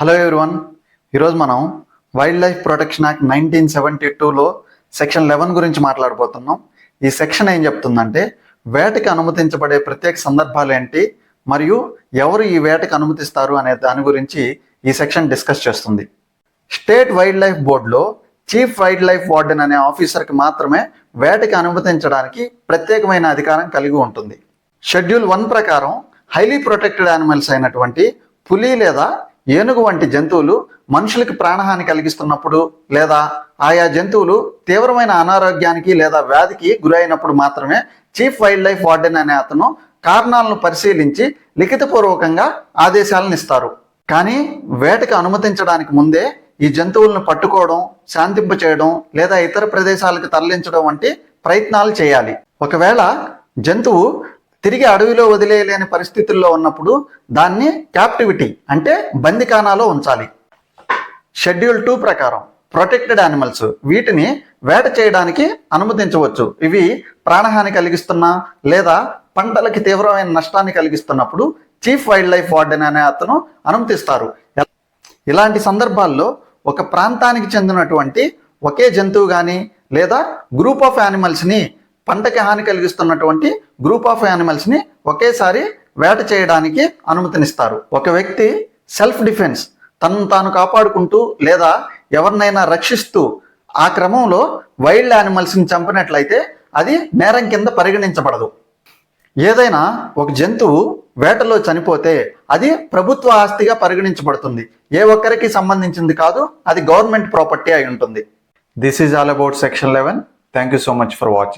Hello everyone, ఈరోజు మనం wildlife protection act 1972లో సెక్షన్ 11 గురించి మాట్లాడబోతున్నాం. ఈ సెక్షన్ ఏం చెప్తుందంటే వేటకి అనుమతించబడే ప్రత్యేక సందర్భాలు ఏంటి మరియు ఎవరు ఈ వేటకి అనుమతిస్తారు అనే దాని గురించి ఈ సెక్షన్ డిస్కస్ చేస్తుంది. స్టేట్ వైల్డ్ లైఫ్ బోర్డులో చీఫ్ వైల్డ్ లైఫ్ వార్డెన్ అనే ఆఫీసర్కి మాత్రమే వేటకి అనుమతించడానికి ప్రత్యేకమైన అధికారం కలిగి ఉంటుంది. షెడ్యూల్ 1 ప్రకారం హైలీ ప్రొటెక్టెడ్ యానిమల్స్ అయినటువంటి పులి లేదా ఏనుగు వంటి జంతువులు మనుషులకి ప్రాణహాని కలిగిస్తున్నప్పుడు లేదా ఆయా జంతువులు తీవ్రమైన అనారోగ్యానికి లేదా వ్యాధికి గురైనప్పుడు మాత్రమే చీఫ్ వైల్డ్ లైఫ్ వార్డెన్ అనే అతను కారణాలను పరిశీలించి లిఖితపూర్వకంగా ఆదేశాలను ఇస్తారు. కానీ వేటకు అనుమతించడానికి ముందే ఈ జంతువులను పట్టుకోవడం, శాంతింప చేయడం లేదా ఇతర ప్రదేశాలకు తరలించడం వంటి ప్రయత్నాలు చేయాలి. ఒకవేళ జంతువు తిరిగి అడవిలో వదిలేయలేని పరిస్థితుల్లో ఉన్నప్పుడు దాన్ని క్యాప్టివిటీ అంటే బందికానాలో ఉంచాలి. షెడ్యూల్ 2 ప్రకారం ప్రొటెక్టెడ్ యానిమల్స్ వీటిని వేట చేయడానికి అనుమతించవచ్చు. ఇవి ప్రాణహాని కలిగిస్తున్నా లేదా పంటలకి తీవ్రమైన నష్టాన్ని కలిగిస్తున్నప్పుడు చీఫ్ వైల్డ్ లైఫ్ వార్డెన్ అనే అతను అనుమతిస్తారు. ఇలాంటి సందర్భాల్లో ఒక ప్రాంతానికి చెందినటువంటి ఒకే జంతువు కానీ లేదా గ్రూప్ ఆఫ్ యానిమల్స్ని పంటకి హాని కలిగిస్తున్నటువంటి గ్రూప్ ఆఫ్ యానిమల్స్ని ఒకేసారి వేట చేయడానికి అనుమతినిస్తారు. ఒక వ్యక్తి సెల్ఫ్ డిఫెన్స్ తనను తాను కాపాడుకుంటూ లేదా ఎవరినైనా రక్షిస్తూ ఆ క్రమంలో వైల్డ్ యానిమల్స్ని చంపినట్లయితే అది నేరం కింద పరిగణించబడదు. ఏదైనా ఒక జంతువు వేటలో చనిపోతే అది ప్రభుత్వ ఆస్తిగా పరిగణించబడుతుంది. ఏ ఒక్కరికి సంబంధించింది కాదు, అది గవర్నమెంట్ ప్రాపర్టీ అయి ఉంటుంది. This is all about section 11. Thank you so much for watching.